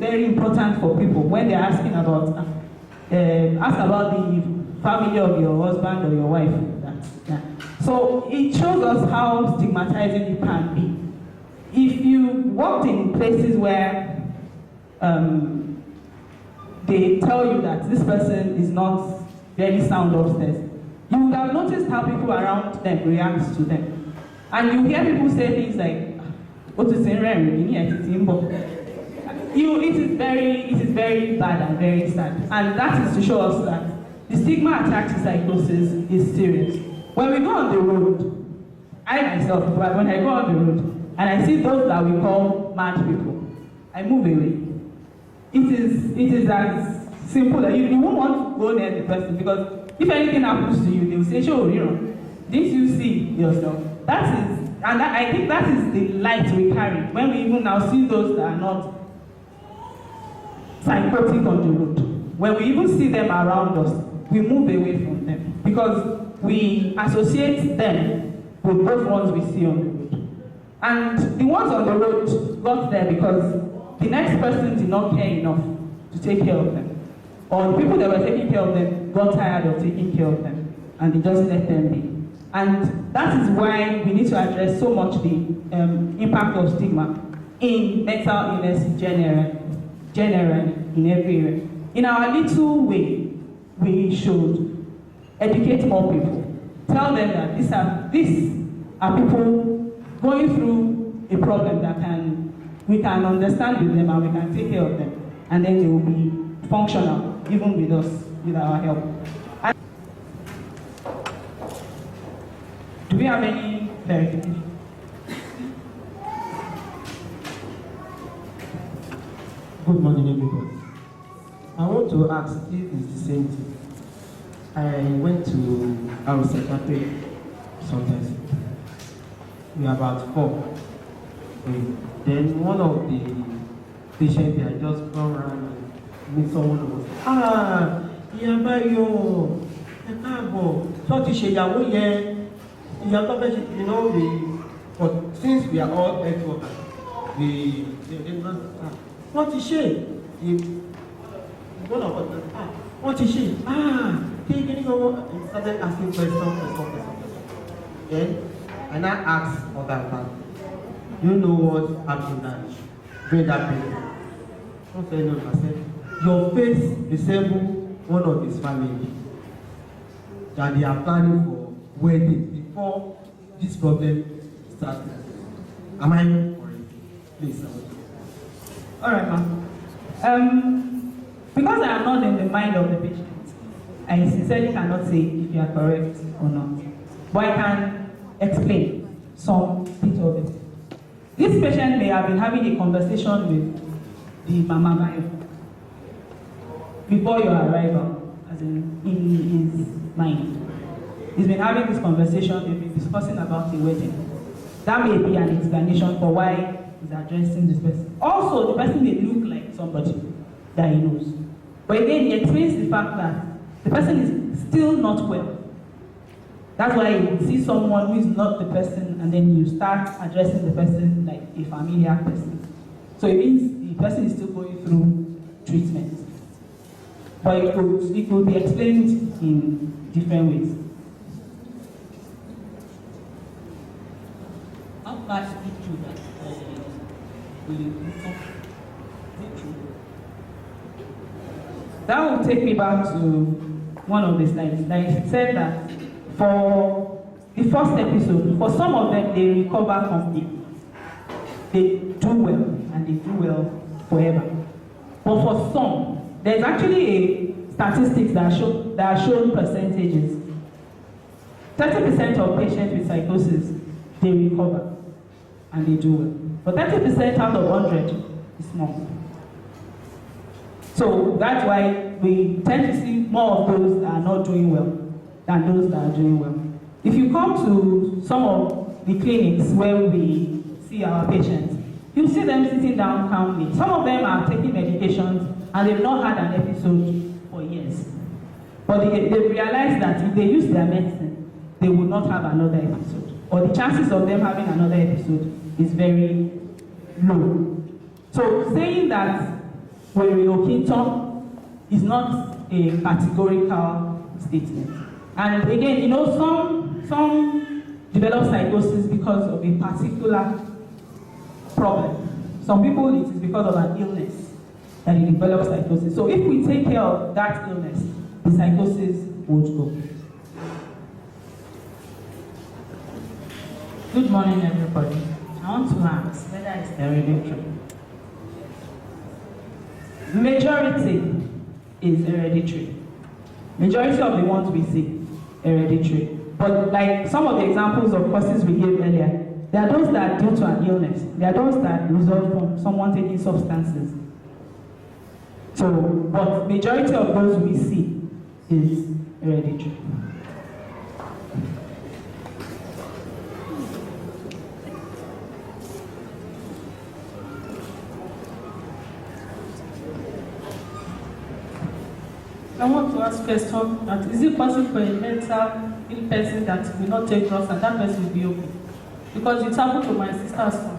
very important for people when they're asking about, ask about the family of your husband or your wife. So it shows us how stigmatizing it can be. If you worked in places where they tell you that this person is not very sound upstairs, you would have noticed how people around them react to them. And you hear people say things like, it is very bad and very sad. And that is to show us that the stigma attached to psychosis is serious. When we go on the road, I myself, when I go on the road and I see those that we call mad people, I move away. It is as simple that you won't want to go near the person, because if anything happens to you, they will say, "Sure, didn't you see yourself?" I think that is the light we carry when we even now see those that are not psychotic on the road. When we even see them around us, we move away from them because we associate them with those ones we see on the road. And the ones on the road got there because the next person did not care enough to take care of them. Or the people that were taking care of them got tired of taking care of them and they just let them be. And that is why we need to address so much the impact of stigma in mental illness generally in every area. In our little way, we should educate more people. Tell them that these are people going through a problem that we can understand with them and we can take care of them. And then they will be functional, even with us, with our help. Do we have any clarification? Good morning, everybody. I want to ask if it's the same thing. I went to our psychiatric sometimes. We are about 4. Then one of the patients there just come around and meet someone who was, ìyá báyọ̀, ẹ káàbọ̀, tó ti ṣe ìyàwó yẹn, ìyá tó fẹ́ ṣe, but since we are all ex-workers, what is she? One of us, what is she? He started asking questions. Then I now asked other man, you know what happened that during that period? I said, no, I said, your face resembles one of his family that they are planning for wedding before this problem started. Am I correct? Please. All right, ma'am. Because I am not in the mind of the patient, I sincerely cannot say if you are correct or not. But I can explain some bit of it. This patient may have been having a conversation with the Mama Bayo before your arrival, as in his mind. He's been having this conversation, they've been discussing about the wedding. That may be an explanation for why he's addressing this person. Also, the person may look like somebody that he knows. But again, he explains the fact that the person is still not well. That's why you see someone who is not the person and then you start addressing the person like a familiar person. So it means the person is still going through treatment. But it could be explained in different ways. How far is it true that that will take me back to one of the slides. I said that for the first episode, for some of them, they recover completely. They do well, and they do well forever. But for some, there's actually a statistics that are shown percentages. 30% of patients with psychosis, they recover, and they do well. But 30% out of 100 is small. So that's why we tend to see more of those that are not doing well than those that are doing well. If you come to some of the clinics where we see our patients, you see them sitting down calmly. Some of them are taking medications and they've not had an episode for years. But they realize that if they use their medicine, they will not have another episode. Or the chances of them having another episode is very low. So saying that Wereokinton is not a categorical statement. And again, some develop psychosis because of a particular problem. Some people, it is because of an illness that they develop psychosis. So if we take care of that illness, the psychosis would go. Good morning, everybody. I want to ask whether it's hereditary. Majority is hereditary. Majority of the ones we see, hereditary. But like some of the examples of causes we gave earlier, there are those that are due to an illness. There are those that result from someone taking substances. So, but majority of those we see is hereditary. I want to ask a question that is it possible for a mental ill person that will not take drugs and that person will be okay? Because it happened to my sister's son.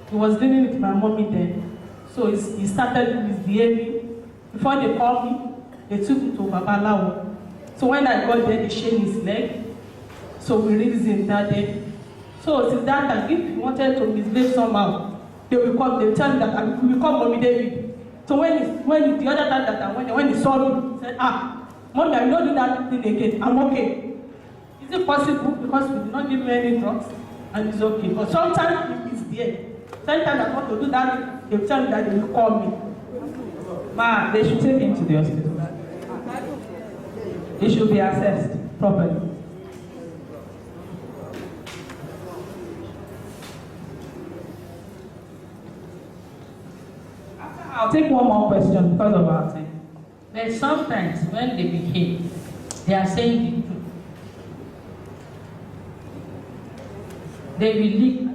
He was living with my mommy then. So he started misbehaving. Before they called me, they took him to Babalawo. So when I got there, they shaved his leg. So we released him that day. So since that time, if he wanted to misbehave somehow, they will tell me that I will call Mommy David. So when the other time that I went there, when he saw me, he said, Mommy, I will not do that thing again. I'm okay. Is it possible? Because we did not give me any drugs, and it's okay. But sometimes it's there. Sometimes I want to do that, they will tell me that they will call me. Ma, they should take him to the hospital. He should be assessed properly. I'll take one more question because of our time. But sometimes when they behave, they are saying the truth. They will leak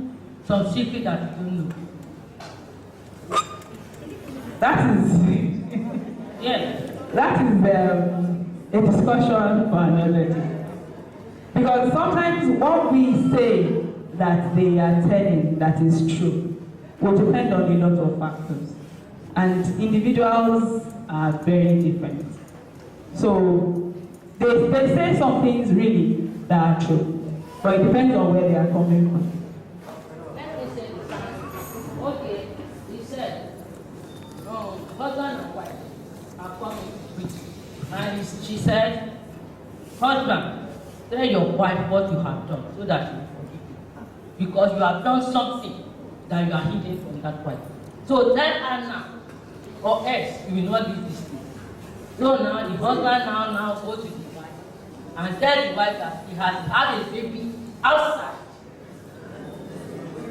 some secret that you don't know. That is Yes. that is a discussion for another day. Because sometimes what we say that they are telling that is true will depend on a lot of factors. And individuals are very different. So they say some things really that are true, but it depends on where they are coming from. Let me say this. Okay, he said, husband and wife are coming with, and she said, husband, tell your wife what you have done so that she will forgive you. Because you have done something that you are hidden from that wife. So tell her now, or else you will not leave this thing. So now the husband now go to the wife and tell the wife that he has had a baby outside.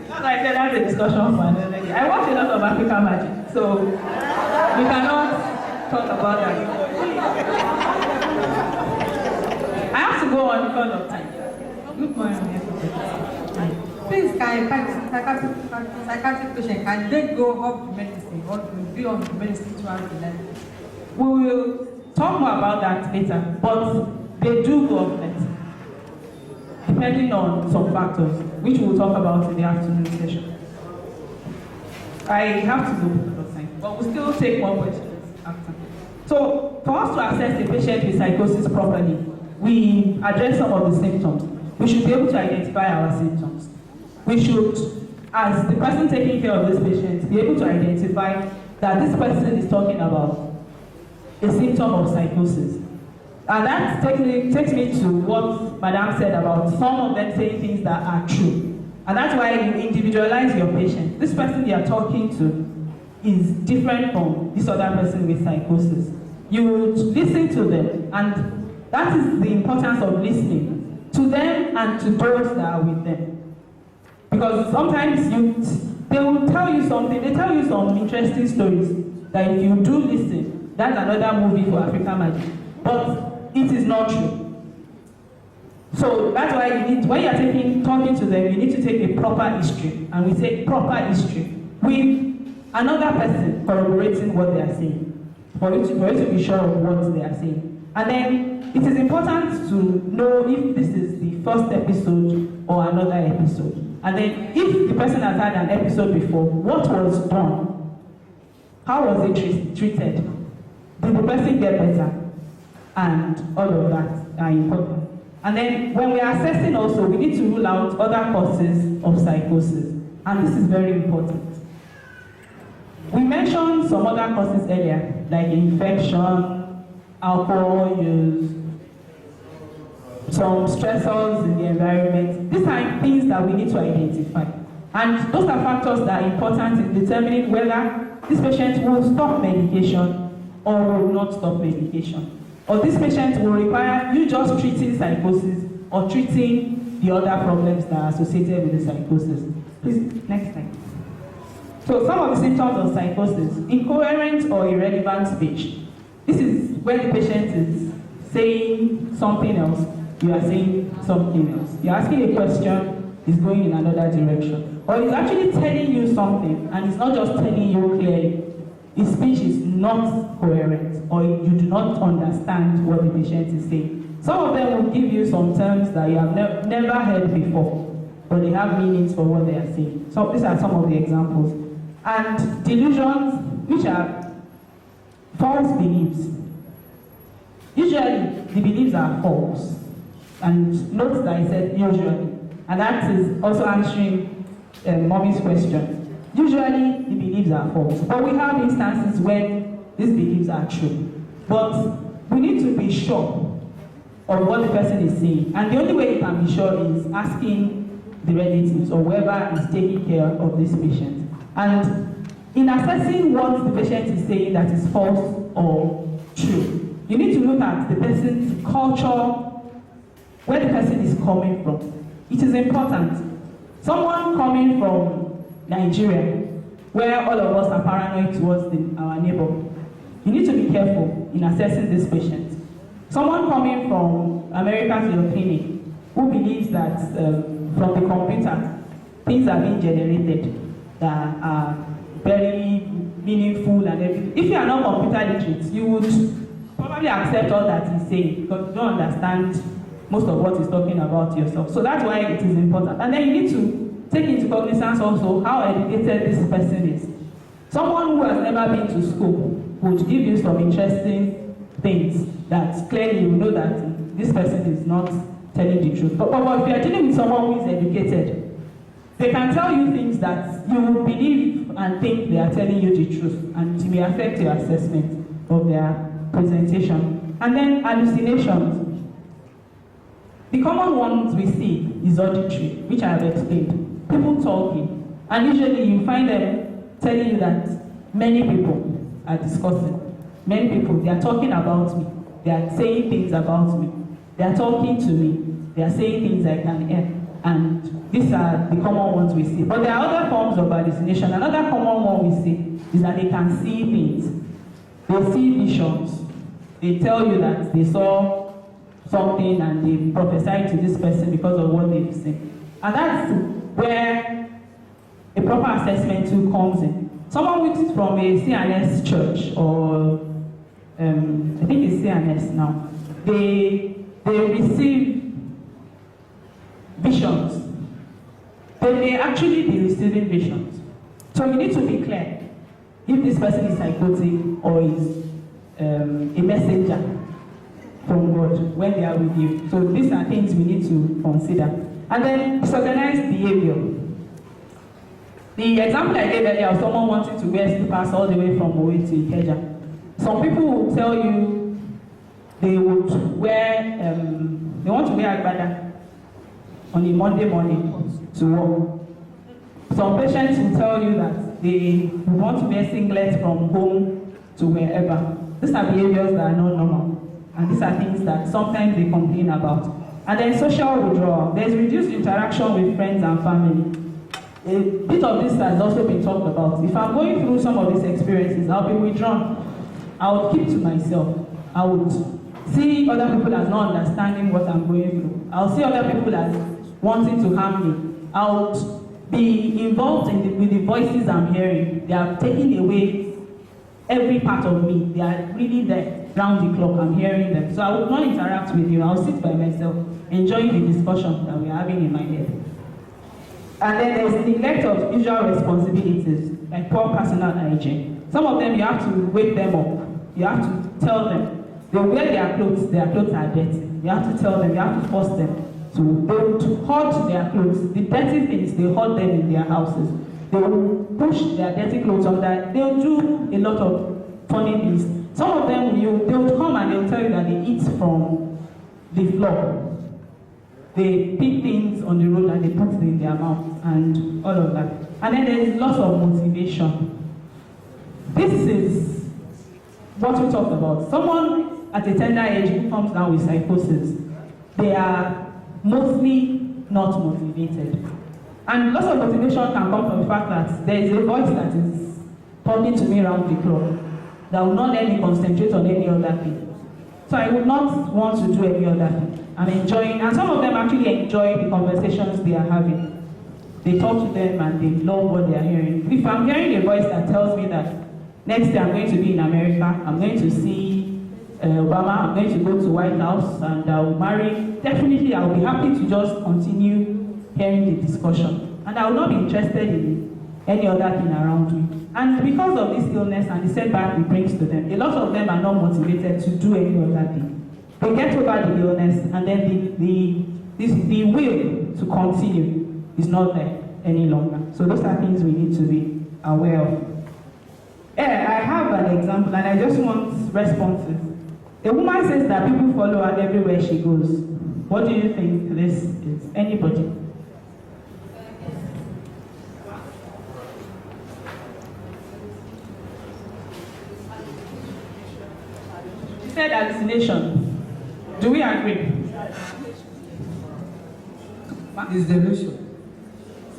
As I said, that's a discussion for another day. I watch a lot of African magic, so we cannot talk about that. I have to go on because of time. Good morning, everybody. Please, can a psychiatric patient, can they go off the medicine or be on the medicine throughout the life? We will talk more about that later, but they do go off medicine, depending on some factors, which we'll talk about in the afternoon session. I have to go because of time, but we'll still take more questions after. So, for us to assess a patient with psychosis properly, we address some of the symptoms. We should be able to identify our symptoms. We should, as the person taking care of this patient, be able to identify that this person is talking about a symptom of psychosis. And that takes me to what Madame said about some of them saying things that are true. And that's why you individualize your patient. This person you are talking to is different from this other person with psychosis. You would listen to them, and that is the importance of listening to them and to those that are with them. Because sometimes they will tell you something, they tell you some interesting stories that if you do listen, that's another movie for African magic. But it is not true. So that's why you need, when you are talking to them, you need to take a proper history. And we say proper history with another person corroborating what they are saying. For you to be sure of what they are saying. And then it is important to know if this is the first episode or another episode. And then if the person has had an episode before, what was done How was it treated? Did the person get better? And all of that are important. And then when we are assessing also, we need to rule out other causes of psychosis. And this is very important. We mentioned some other causes earlier, like infection, alcohol use, some stressors in the environment. These are things that we need to identify. And those are factors that are important in determining whether this patient will stop medication or will not stop medication. Or this patient will require you just treating psychosis or treating the other problems that are associated with the psychosis. Please, next slide. So some of the symptoms of psychosis: incoherent or irrelevant speech. This is when the patient is saying something else, you are saying something else. You're asking a question, he's going in another direction. Or he's actually telling you something, and he's not just telling you clearly. His speech is not coherent, or you do not understand what the patient is saying. Some of them will give you some terms that you have never heard before, but they have meanings for what they are saying. So these are some of the examples. And delusions, which are false beliefs. Usually, the beliefs are false. And note that I said usually. And that is also answering Mommy's question. Usually, the beliefs are false. But we have instances when these beliefs are true. But we need to be sure of what the person is saying. And the only way you can be sure is asking the relatives or whoever is taking care of this patient. And in assessing what the patient is saying that is false or true, you need to look at the person's culture, where the person is coming from. It is important. Someone coming from Nigeria, where all of us are paranoid towards our neighbor, you need to be careful in assessing this patient. Someone coming from America to your clinic, who believes that from the computer, things are being generated that are very meaningful and everything. If you are not computer literate, you would probably accept all that he's saying because you don't understand most of what he's talking about yourself. So that's why it is important. And then you need to take into cognizance also how educated this person is. Someone who has never been to school would give you some interesting things that clearly you know that this person is not telling the truth. But if you are dealing with someone who is educated, they can tell you things that you will believe and think they are telling you the truth, and it may affect your assessment of their presentation. And then hallucinations. The common ones we see is auditory, which I have explained. People talking, and usually you find them telling you that many people are discussing. Many people, they are talking about me. They are saying things about me. They are talking to me. They are saying things I can hear. And these are the common ones we see. But there are other forms of hallucination. Another common one we see is that they can see things. They see visions. They tell you that they saw something and they prophesied to this person because of what they've seen. And that's where a proper assessment too comes in. Someone which is from a CNS church or I think it's CNS now, they receive visions. They may actually be receiving visions. So you need to be clear if this person is psychotic or is a messenger from God when they are with you. So these are things we need to consider. And then disorganized behavior. The example I gave earlier of someone wanting to wear slippers all the way from Owe to Ikeja. Some people will tell you they would wear, they want to wear agbada on a Monday morning to work. Some patients will tell you that they want to wear singlets from home to wherever. These are behaviors that are not normal. And these are things that sometimes they complain about. And then social withdrawal. There's reduced interaction with friends and family. A bit of this has also been talked about. If I'm going through some of these experiences, I'll be withdrawn. I would keep to myself. I would see other people as not understanding what I'm going through. I'll see other people as wanting to harm me. I would be involved with the voices I'm hearing. They are taking away every part of me. They are really there, round the clock. I'm hearing them. So I would not interact with you. I'll sit by myself, enjoying the discussion that we're having in my head. And then there's neglect of usual responsibilities, like poor personal hygiene. Some of them, you have to wake them up. You have to tell them. They wear their clothes are dirty. You have to tell them, you have to force them to hoard their clothes. The dirty things, they hoard them in their houses. They will push their dirty clothes under. They'll do a lot of funny things. Some of them, they'll come and they'll tell you that they eat from the floor. They pick things on the road and they put it in their mouth and all of that. And then there's lots of motivation. This is what we talked about. Someone at a tender age who comes down with psychosis, they are mostly not motivated. And lots of motivation can come from the fact that there is a voice that is talking to me around the clock that will not let me concentrate on any other thing. So I would not want to do any other thing. I'm enjoying, and some of them actually enjoy the conversations they are having. They talk to them and they love what they are hearing. If I'm hearing a voice that tells me that next day I'm going to be in America, I'm going to see Obama, I'm going to go to White House and I'll marry, definitely I'll be happy to just continue hearing the discussion. And I will not be interested in any other thing around me. And because of this illness and the setback it brings to them, a lot of them are not motivated to do any other thing. They get over the illness and then the will to continue is not there any longer. So those are things we need to be aware of. Yeah, I have an example and I just want responses. A woman says that people follow her everywhere she goes. What do you think this is? Anybody? She said hallucination. Do we agree? It's delusion.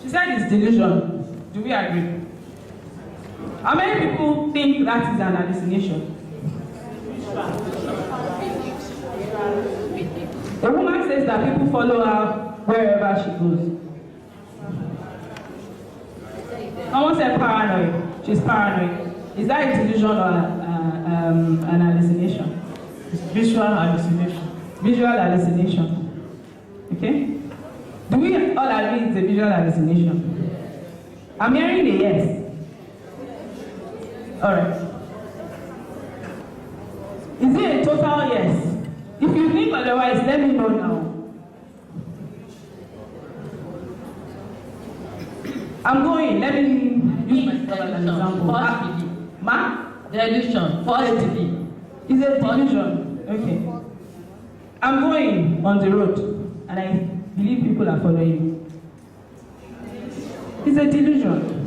She said it's delusion. Do we agree? How many people think that is an hallucination? A woman says that people follow her wherever she goes. Someone said paranoid. She's paranoid. Is that a delusion or an hallucination? It's visual hallucination. Visual hallucination. Okay? Do we all agree it's a visual hallucination? I'm hearing a yes. Alright. Is it a total yes? If you think otherwise, let me know now. I'm going. Let me use myself as an example. Ma? Delusion. Positively. Is it a delusion? Okay. I'm going on the road and I believe people are following me. It's a delusion.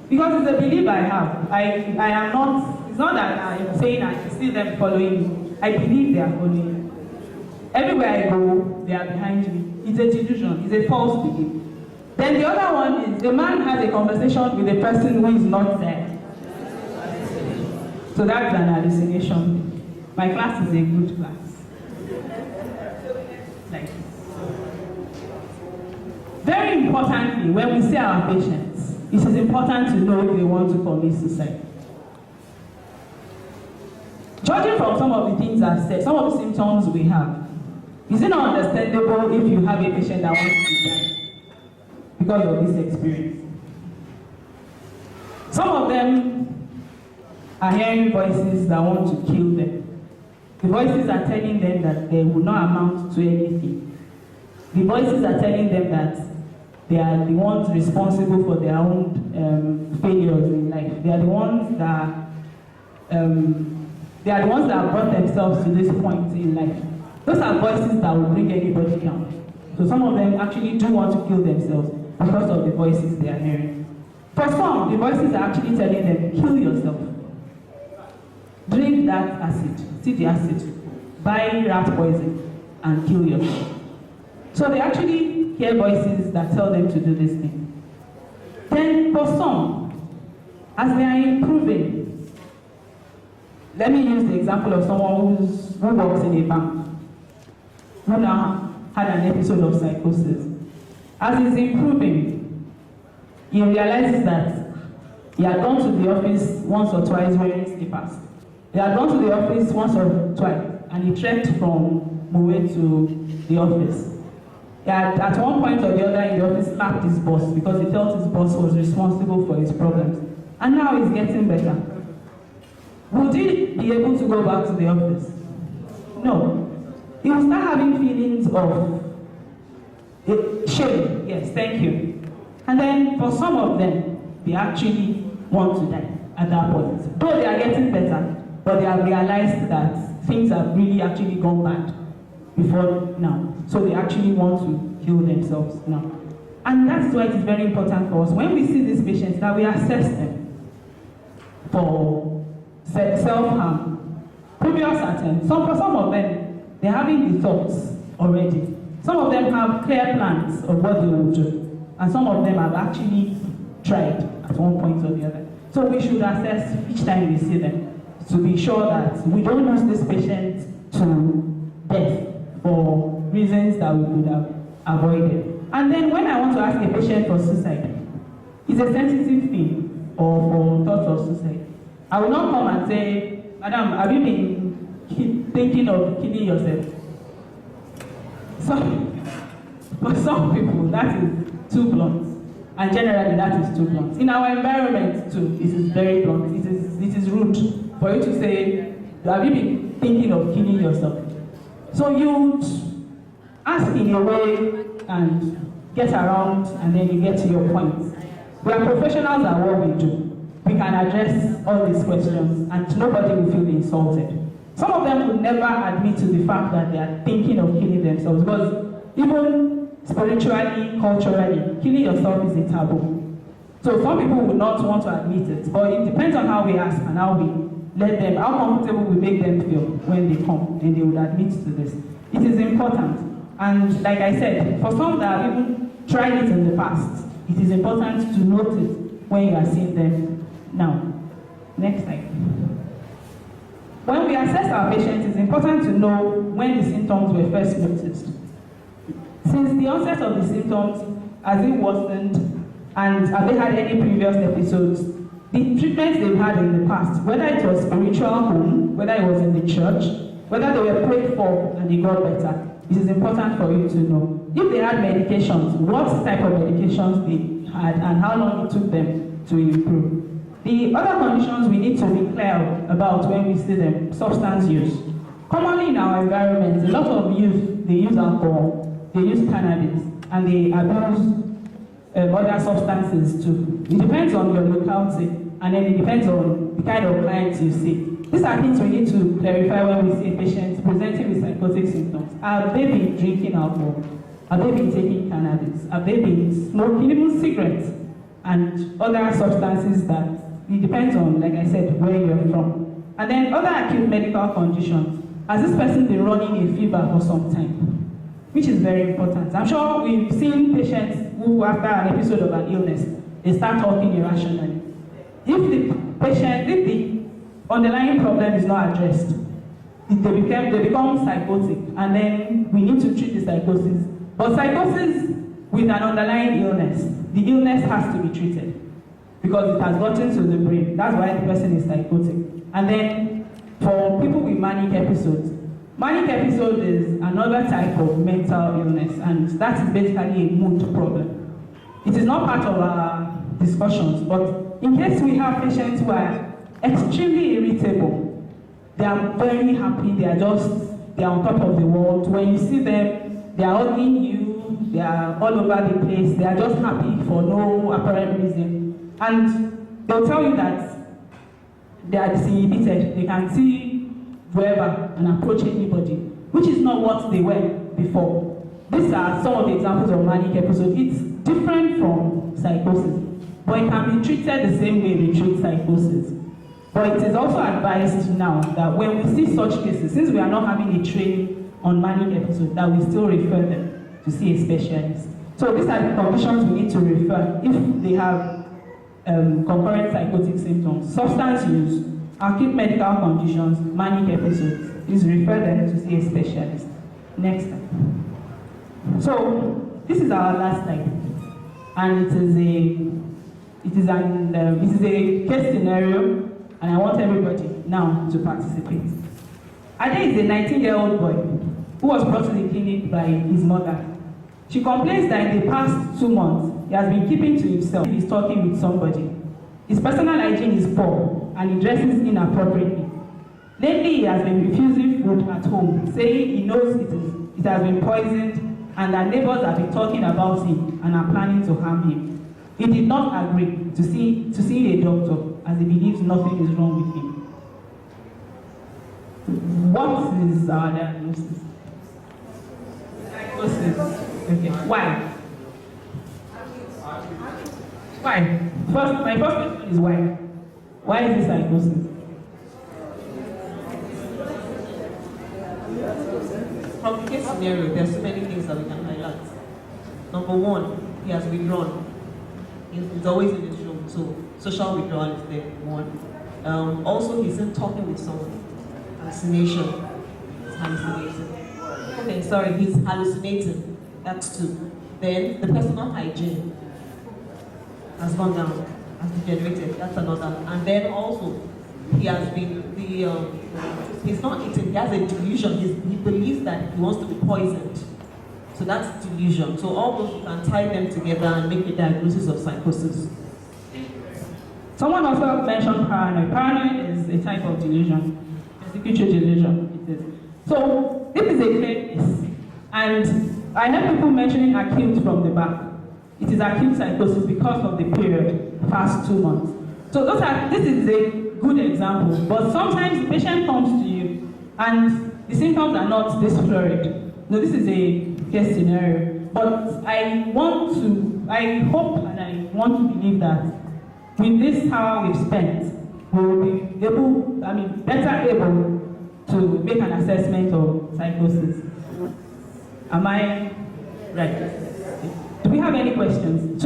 Because it's a belief I have. I am not, it's not that I'm saying I see them following me. I believe they are following me. Everywhere I go, they are behind me. It's a delusion. It's a false belief. Then the other one is the man has a conversation with a person who is not there. So that's an hallucination. My class is a good class. Like this. Very importantly, when we see our patients, it is important to know if they want to commit suicide. Judging from some of the things I've said, some of the symptoms we have, is it not understandable if you have a patient that wants to die because of this experience? Some of them are hearing voices that want to kill them. The voices are telling them that they will not amount to anything. The voices are telling them that they are the ones responsible for their own failures in life. They are the ones that brought themselves to this point in life. Those are voices that will bring anybody down. So some of them actually do want to kill themselves because of the voices they are hearing. For some, the voices are actually telling them, kill yourself. Drink that acid, see the acid, buy rat poison, and kill yourself. So they actually hear voices that tell them to do this thing. Then for some, as they are improving, let me use the example of someone who works in a bank, who now had an episode of psychosis. As he's improving, he realizes that he had gone to the office once or twice wearing slippers. He had gone to the office once or twice, and he trekked from Moe to the office. He had, at one point or the other in the office, slapped his boss because he felt his boss was responsible for his problems. And now he's getting better. would he be able to go back to the office? No. He will start having feelings of shame. Yes, thank you. And then for some of them, they actually want to die at that point. Though they are getting better, but they have realized that things have really actually gone bad before now. So they actually want to kill themselves now. And that's why it is very important for us, when we see these patients, that we assess them for self-harm. Previous attempts, for some of them, they're having the thoughts already. Some of them have clear plans of what they will do. And some of them have actually tried at one point or the other. So we should assess each time we see them to be sure that we don't lose this patient to death for reasons that we would have avoided. And then when I want to ask a patient for suicide, it's a sensitive thing, or for thoughts of suicide. I will not come and say, Madam, have you been thinking of killing yourself? So, for some people, that is too blunt. And generally, that is too blunt. In our environment, too, it is very blunt. It is rude for you to say, have you been thinking of killing yourself? So you ask in a way and get around, and then you get to your point. We are professionals at what we do. We can address all these questions, and nobody will feel insulted. Some of them would never admit to the fact that they are thinking of killing themselves, because even spiritually, culturally, killing yourself is a taboo. So some people would not want to admit it, but it depends on how we ask and how we let them, how comfortable we make them feel when they come and they would admit to this. It is important. And like I said, for some that have even tried it in the past, it is important to note it when you are seeing them now. Next slide. When we assess our patients, it's important to know when the symptoms were first noticed. Since the onset of the symptoms, has it worsened, and have they had any previous episodes? The treatments they've had in the past, whether it was spiritual home, whether it was in the church, whether they were prayed for and they got better, it is important for you to know. If they had medications, what type of medications they had and how long it took them to improve. The other conditions we need to be clear about when we see them: substance use. Commonly in our environment, a lot of youth, they use alcohol, they use cannabis, and they abuse other substances too. It depends on your locality, and then it depends on the kind of clients you see. These are things we need to clarify when we see patients presenting with psychotic symptoms. Have they been drinking alcohol? Have they been taking cannabis? Have they been smoking even cigarettes and other substances that it depends on, like I said, where you're from. And then other acute medical conditions. Has this person been running a fever for some time? Which is very important. I'm sure we've seen patients who, after an episode of an illness, they start talking irrationally. If the underlying problem is not addressed, they become psychotic, and then we need to treat the psychosis. But psychosis with an underlying illness, the illness has to be treated because it has gotten to the brain. That's why the person is psychotic. And then for people with manic episodes is another type of mental illness, and that is basically a mood problem. It is not part of our discussions, but in case we have patients who are extremely irritable, they are very happy, they are on top of the world. When you see them, they are hugging you, they are all over the place, they are just happy for no apparent reason. And they'll tell you that they are disinhibited, they can see whoever and approach anybody, which is not what they were before. These are some of the examples of manic episodes. It's different from psychosis, but it can be treated the same way we treat psychosis. But it is also advised now that when we see such cases, since we are not having a training on manic episodes, that we still refer them to see a specialist. So these are the conditions we need to refer if they have concurrent psychotic symptoms: substance use, acute medical conditions, manic episodes. Please refer them to see a specialist. Next time. So this is our last slide, and it is a case scenario, and I want everybody now to participate. Ade is a 19-year-old boy who was brought to the clinic by his mother. She complains that in the past 2 months, he has been keeping to himself. He's talking with somebody. His personal hygiene is poor, and he dresses inappropriately. Lately, he has been refusing food at home, saying he knows it has been poisoned and that neighbors have been talking about him and are planning to harm him. He did not agree to see a doctor as he believes nothing is wrong with him. What is our diagnosis? Psychosis. Okay. Why? Why? My first question is why? Why is this psychosis? From the case scenario, there are so many things that we can highlight. Number one, he has withdrawn. He's always in his room, so social withdrawal is there, one. Also, he's in talking with someone. Hallucination. He's hallucinating. Okay, sorry, he's hallucinating. That's two. Then, the personal hygiene has gone down, has degenerated. That's another. And then also, he has been, he's not eating, he has a delusion. He believes that he wants to be poisoned. So that's delusion. So all those, you can tie them together and make a diagnosis of psychosis. Someone also mentioned paranoia. Paranoia is a type of delusion, persecutory delusion. It is. So this is a clear case, and I heard people mentioning acute from the back. It is acute psychosis because of the period, past 2 months. So this is a good example, but sometimes the patient comes to you and the symptoms are not this florid. No, this is a case scenario, but I hope and I want to believe that with this hour we've spent, we will be better able to make an assessment of psychosis. Am I right? Do we have any questions?